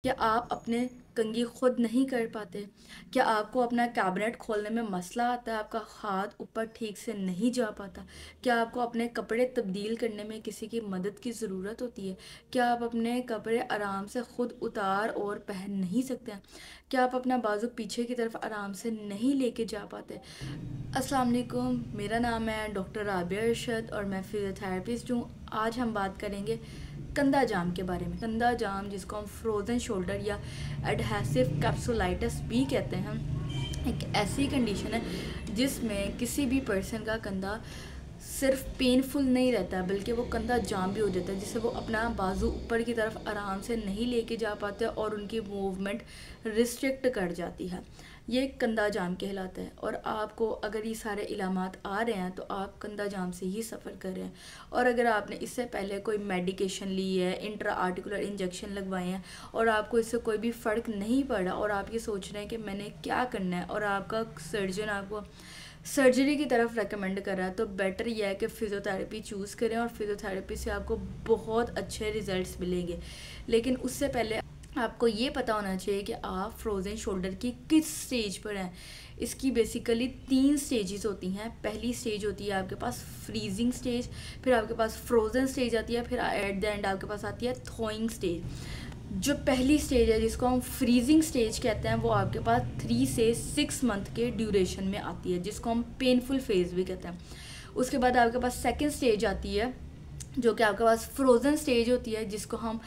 क्या आप अपने कंघी खुद नहीं कर पाते? क्या आपको अपना कैबिनेट खोलने में मसला आता है, आपका हाथ ऊपर ठीक से नहीं जा पाता? क्या आपको अपने कपड़े तब्दील करने में किसी की मदद की ज़रूरत होती है? क्या आप अपने कपड़े आराम से खुद उतार और पहन नहीं सकते हैं? क्या आप अपना बाजू पीछे की तरफ आराम से नहीं लेके जा पाते? अस्सलाम वालेकुम, मेरा नाम है डॉक्टर राबिया अरशद और मैं फिजियोथेरेपिस्ट हूँ। आज हम बात करेंगे कंधा जाम के बारे में। कंधा जाम, जिसको हम फ्रोज़न शोल्डर या एडहेसिव कैप्सुलाइटिस भी कहते हैं, एक ऐसी कंडीशन है जिसमें किसी भी पर्सन का कंधा सिर्फ पेनफुल नहीं रहता बल्कि वो कंधा जाम भी हो जाता है, जिससे वो अपना बाजू ऊपर की तरफ आराम से नहीं लेके जा पाते और उनकी मूवमेंट रिस्ट्रिक्ट कर जाती है। ये कंधा जाम कहलाता है। और आपको अगर ये सारे इलामात आ रहे हैं तो आप कंधा जाम से ही सफ़र कर रहे हैं। और अगर आपने इससे पहले कोई मेडिकेशन ली है, इंट्रा आर्टिकुलर इंजेक्शन लगवाए हैं और आपको इससे कोई भी फ़र्क नहीं पड़ा और आप ये सोच रहे हैं कि मैंने क्या करना है और आपका सर्जन आपको सर्जरी की तरफ रेकमेंड कर रहा है, तो बेटर यह है कि फ़िज़ियोथेरेपी चूज़ करें और फ़िज़ियोथेरेपी से आपको बहुत अच्छे रिज़ल्ट्स मिलेंगे। लेकिन उससे पहले आपको ये पता होना चाहिए कि आप फ्रोज़न शोल्डर की किस स्टेज पर हैं। इसकी बेसिकली 3 स्टेजेस होती हैं। पहली स्टेज होती है आपके पास फ्रीजिंग स्टेज, फिर आपके पास फ्रोज़न स्टेज आती है, फिर एट द एंड आपके पास आती है थॉइंग स्टेज। जो पहली स्टेज है जिसको हम फ्रीजिंग स्टेज कहते हैं, वो आपके पास 3 से 6 मंथ के ड्यूरेशन में आती है, जिसको हम पेनफुल फेज़ भी कहते हैं। उसके बाद आपके पास सेकेंड स्टेज आती है जो कि आपके पास फ्रोज़न स्टेज होती है, जिसको हम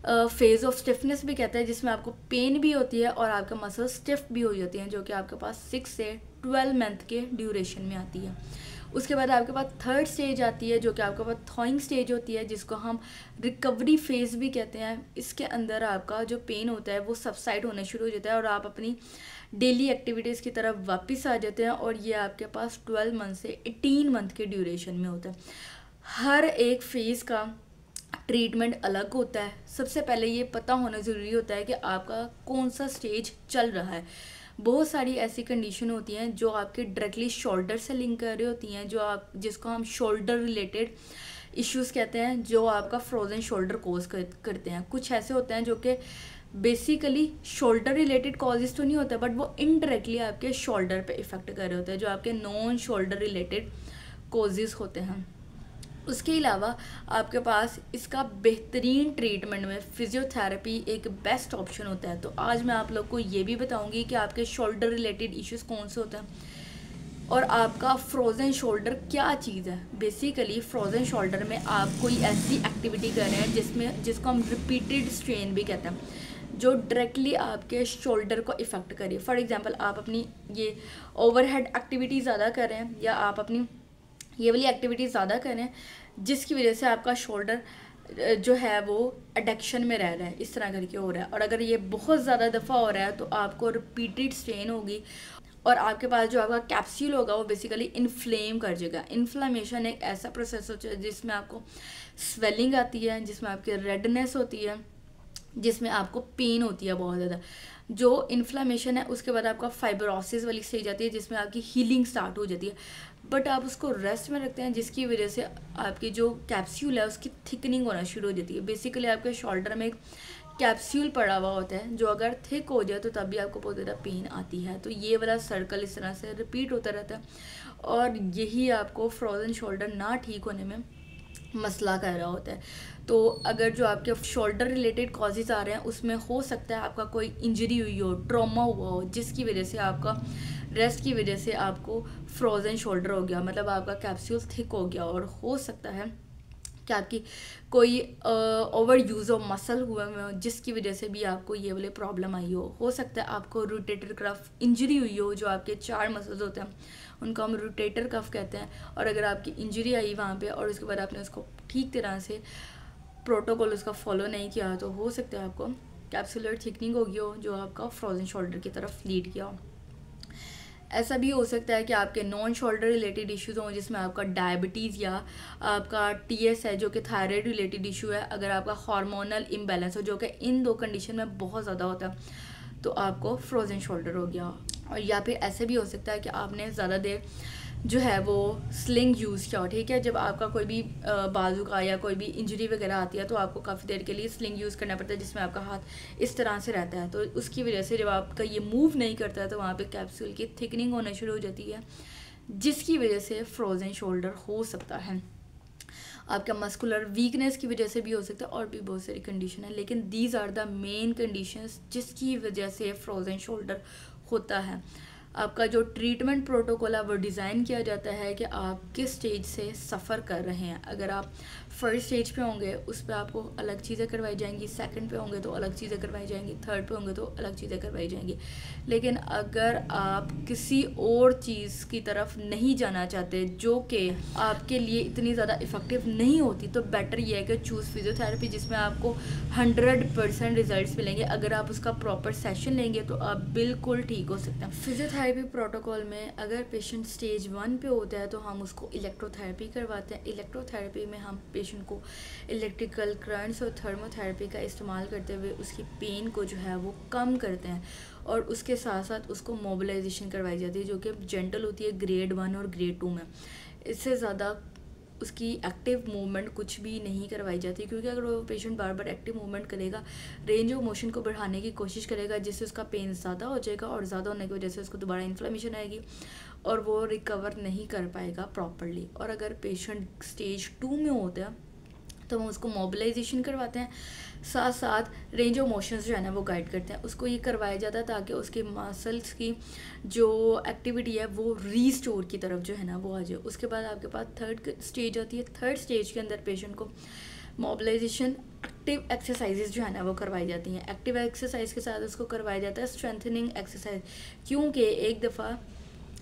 फेज़ ऑफ स्टिफनेस भी कहते हैं, जिसमें आपको पेन भी होती है और आपका मसल स्टिफ भी हो जाती हैं, जो कि आपके पास 6 से 12 मंथ के ड्यूरेशन में आती है। उसके बाद आपके पास थर्ड स्टेज आती है जो कि आपके पास थॉइंग स्टेज होती है, जिसको हम रिकवरी फेज़ भी कहते हैं। इसके अंदर आपका जो पेन होता है वो सबसाइड होना शुरू हो जाता है और आप अपनी डेली एक्टिविटीज़ की तरफ वापस आ जाते हैं, और ये आपके पास 12 मंथ से 18 मंथ के ड्यूरेशन में होता है। हर एक फेज़ का ट्रीटमेंट अलग होता है। सबसे पहले ये पता होना ज़रूरी होता है कि आपका कौन सा स्टेज चल रहा है। बहुत सारी ऐसी कंडीशन होती हैं जो आपके डायरेक्टली शोल्डर से लिंक कर रही होती हैं, जिसको हम शोल्डर रिलेटेड इश्यूज़ कहते हैं, जो आपका फ्रोज़न शोल्डर कोज करते हैं। कुछ ऐसे होते हैं जो कि बेसिकली शोल्डर रिलेटेड कॉजेज़ तो नहीं होता, बट वो इनडायरेक्टली आपके शोल्डर पे इफ़ेक्ट कर रहे होते हैं, जो आपके नॉन शोल्डर रिलेटेड कॉजेज़ होते हैं। उसके अलावा आपके पास इसका बेहतरीन ट्रीटमेंट में फ़िज़ियोथेरेपी एक बेस्ट ऑप्शन होता है। तो आज मैं आप लोग को ये भी बताऊंगी कि आपके शोल्डर रिलेटेड इश्यूज़ कौन से होते हैं और आपका फ्रोज़न शोल्डर क्या चीज़ है। बेसिकली फ्रोज़न शोल्डर में आप कोई ऐसी एक्टिविटी कर रहे हैं जिसको हम रिपीटेड स्ट्रेन भी कहते हैं, जो डायरेक्टली आपके शोल्डर को इफ़ेक्ट करे। फॉर एग्ज़ाम्पल, आप अपनी ये ओवरहेड एक्टिविटी ज़्यादा कर रहे हैं या आप अपनी ये वाली एक्टिविटी ज़्यादा करें जिसकी वजह से आपका शोल्डर जो है वो एडिक्शन में रह रहा है, इस तरह करके हो रहा है। और अगर ये बहुत ज़्यादा दफ़ा हो रहा है तो आपको रिपीटेड स्ट्रेन होगी और आपके पास जो आपका कैप्सूल होगा वो बेसिकली इन्फ्लेम कर जाएगा। इन्फ्लामेशन एक ऐसा प्रोसेस होता है जिसमें आपको स्वेलिंग आती है, जिसमें आपकी रेडनेस होती है, जिसमें आपको पेन होती है बहुत ज़्यादा। जो इन्फ्लामेशन है उसके बाद आपका फाइब्रोसिस वाली स्टेज आती है, जिसमें आपकी हीलिंग स्टार्ट हो जाती है, बट आप उसको रेस्ट में रखते हैं, जिसकी वजह से आपकी जो कैप्सूल है उसकी थिकनिंग होना शुरू हो जाती है। बेसिकली आपके शोल्डर में एक कैप्सूल पड़ा हुआ होता है, जो अगर थिक हो जाए तो तब भी आपको बहुत ज़्यादा पेन आती है। तो ये वाला सर्कल इस तरह से रिपीट होता रहता है और यही आपको फ्रोज़न शोल्डर ना ठीक होने में मसला कर रहा होता है। तो अगर जो आपके शोल्डर रिलेटेड कॉजेज़ आ रहे हैं उसमें हो सकता है आपका कोई इंजरी हुई हो, ट्रॉमा हुआ हो, जिसकी वजह से आपका रेस्ट की वजह से आपको फ्रोज़न शोल्डर हो गया, मतलब आपका कैप्सूल थिक हो गया। और हो सकता है कि आपकी कोई ओवर यूज़ ऑफ मसल हुए हो, जिसकी वजह से भी आपको ये वाले प्रॉब्लम आई हो सकता है आपको रोटेटर कफ इंजरी हुई हो, जो आपके 4 मसल्स होते हैं उनको हम रोटेटर कफ कहते हैं। और अगर आपकी इंजरी आई वहाँ पे और उसके बाद आपने उसको ठीक तरह से प्रोटोकॉल उसका फॉलो नहीं किया, तो हो सकता है आपको कैप्सुलर थिकनिंग हो गई हो, जो आपका फ्रोज़न शोल्डर की तरफ लीड किया हो। ऐसा भी हो सकता है कि आपके नॉन शोल्डर रिलेटेड इश्यूज़ हों, जिसमें आपका डायबिटीज़ या आपका टीएस है जो कि थायराइड रिलेटेड इशू है। अगर आपका हार्मोनल इम्बैलेंस हो, जो कि इन 2 कंडीशन में बहुत ज़्यादा होता है, तो आपको फ्रोज़न शोल्डर हो गया। और या फिर ऐसे भी हो सकता है कि आपने ज़्यादा देर जो है वो स्लिंग यूज़ किया हो, ठीक है। जब आपका कोई भी बाजू का या कोई भी इंजरी वगैरह आती है तो आपको काफ़ी देर के लिए स्लिंग यूज़ करना पड़ता है, जिसमें आपका हाथ इस तरह से रहता है। तो उसकी वजह से जब आपका ये मूव नहीं करता है तो वहाँ पे कैप्सूल की थिकनिंग होना शुरू हो जाती है, जिसकी वजह से फ्रोज़न शोल्डर हो सकता है। आपका मस्कुलर वीकनेस की वजह से भी हो सकता है, और भी बहुत सारी कंडीशन है, लेकिन these are the main conditions जिसकी वजह से फ्रोज़न शोल्डर होता है। आपका जो ट्रीटमेंट प्रोटोकॉल है वो डिज़ाइन किया जाता है कि आप किस स्टेज से सफ़र कर रहे हैं। अगर आप फर्स्ट स्टेज पे होंगे उस पर आपको अलग चीज़ें करवाई जाएंगी, सेकंड पे होंगे तो अलग चीज़ें करवाई जाएंगी, थर्ड पे होंगे तो अलग चीज़ें करवाई जाएंगी। लेकिन अगर आप किसी और चीज़ की तरफ नहीं जाना चाहते जो कि आपके लिए इतनी ज़्यादा इफ़ेक्टिव नहीं होती, तो बेटर ये है कि चूज़ फिजियोथेरेपी, जिसमें आपको 100% रिजल्ट्स मिलेंगे। अगर आप उसका प्रॉपर सेशन लेंगे तो आप बिल्कुल ठीक हो सकते हैं। फिजियोथेरेपी प्रोटोकॉल में अगर पेशेंट स्टेज 1 पे होता है तो हम उसको इलेक्ट्रोथेरेपी करवाते हैं। इलेक्ट्रोथेरेपी में हम पेशेंट को इलेक्ट्रिकल करंट्स और थर्मोथेरेपी का इस्तेमाल करते हुए उसकी पेन को जो है वो कम करते हैं, और उसके साथ साथ उसको मोबिलाइजेशन करवाई जाती है जो कि जेंटल होती है ग्रेड 1 और ग्रेड 2 में। इससे ज़्यादा उसकी एक्टिव मूवमेंट कुछ भी नहीं करवाई जाती, क्योंकि अगर वो पेशेंट बार बार एक्टिव मूवमेंट करेगा, रेंज ऑफ मोशन को बढ़ाने की कोशिश करेगा, जिससे उसका पेन ज़्यादा हो जाएगा, और ज़्यादा होने की वजह से उसको दोबारा इन्फ्लेमेशन आएगी और वो रिकवर नहीं कर पाएगा प्रॉपरली। और अगर पेशेंट स्टेज 2 में होता है तो हम उसको मोबिलाइजेशन करवाते हैं, साथ साथ रेंज ऑफ मोशंस जो है ना वो गाइड करते हैं। उसको ये करवाया जाता है ताकि उसके मसल्स की जो एक्टिविटी है वो रीस्टोर की तरफ जो है ना वो आ जाए। उसके बाद आपके पास थर्ड स्टेज आती है। थर्ड स्टेज के अंदर पेशेंट को मोबिलाइजेशन, एक्टिव एक्सरसाइजेज जो है ना वो करवाई जाती हैं। एक्टिव एक्सरसाइज के साथ उसको करवाया जाता है स्ट्रेंथनिंग एक्सरसाइज, क्योंकि एक दफ़ा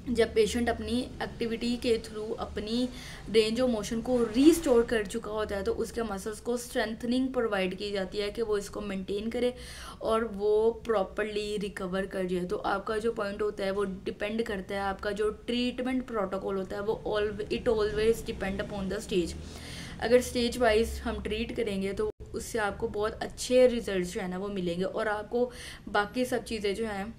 जब पेशेंट अपनी एक्टिविटी के थ्रू अपनी रेंज ऑफ मोशन को रीस्टोर कर चुका होता है तो उसके मसल्स को स्ट्रेंथनिंग प्रोवाइड की जाती है कि वो इसको मेंटेन करे और वो प्रॉपरली रिकवर कर जाए। तो आपका जो पॉइंट होता है वो डिपेंड करता है, आपका जो ट्रीटमेंट प्रोटोकॉल होता है वो it always depend upon the stage. अगर स्टेज वाइज हम ट्रीट करेंगे तो उससे आपको बहुत अच्छे रिजल्ट जो है ना वो मिलेंगे, और आपको बाकी सब चीज़ें जो हैं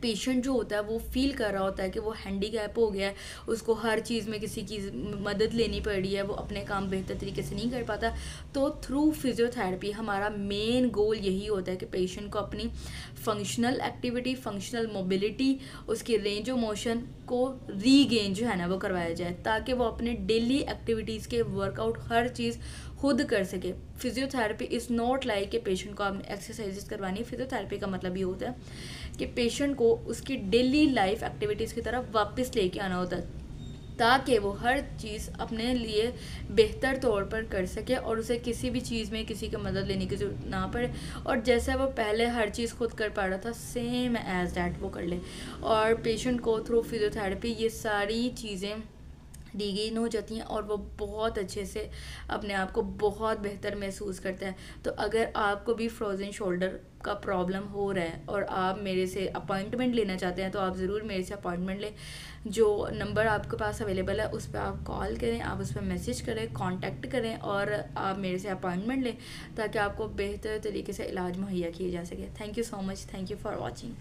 पेशेंट जो होता है वो फील कर रहा होता है कि वो हैंडीकैप हो गया है, उसको हर चीज़ में किसी की मदद लेनी पड़ रही है, वो अपने काम बेहतर तरीके से नहीं कर पाता। तो थ्रू फिजियोथेरेपी हमारा मेन गोल यही होता है कि पेशेंट को अपनी फंक्शनल एक्टिविटी, फंक्शनल मोबिलिटी, उसकी रेंज ऑफ मोशन को रीगेन जो है ना वो करवाया जाए, ताकि वो अपने डेली एक्टिविटीज़ के वर्कआउट हर चीज़ खुद कर सके। फिजियोथेरेपी इज़ नॉट लाइक कि पेशेंट को आपने एक्सरसाइजेस करवानी है। फिजियोथेरेपी का मतलब ये होता है कि पेशेंट को उसकी डेली लाइफ एक्टिविटीज़ की तरफ वापस लेके आना होता है, ताकि वो हर चीज़ अपने लिए बेहतर तौर पर कर सके और उसे किसी भी चीज़ में किसी की मदद लेने की जरूरत ना पड़े, और जैसा वो पहले हर चीज़ खुद कर पा रहा था सेम एज दैट वो कर ले। और पेशेंट को थ्रू फिजियोथेरेपी ये सारी चीज़ें रीगेन हो जाती हैं और वो बहुत अच्छे से अपने आप को बहुत बेहतर महसूस करता है। तो अगर आपको भी फ्रोज़न शोल्डर का प्रॉब्लम हो रहा है और आप मेरे से अपॉइंटमेंट लेना चाहते हैं तो आप ज़रूर मेरे से अपॉइंटमेंट लें। जो नंबर आपके पास अवेलेबल है उस पर आप कॉल करें, आप उस पर मैसेज करें, कांटेक्ट करें और आप मेरे से अपॉइंटमेंट लें, ताकि आपको बेहतर तरीके से इलाज मुहैया किया जा सके। Thank you so much, thank you for watching.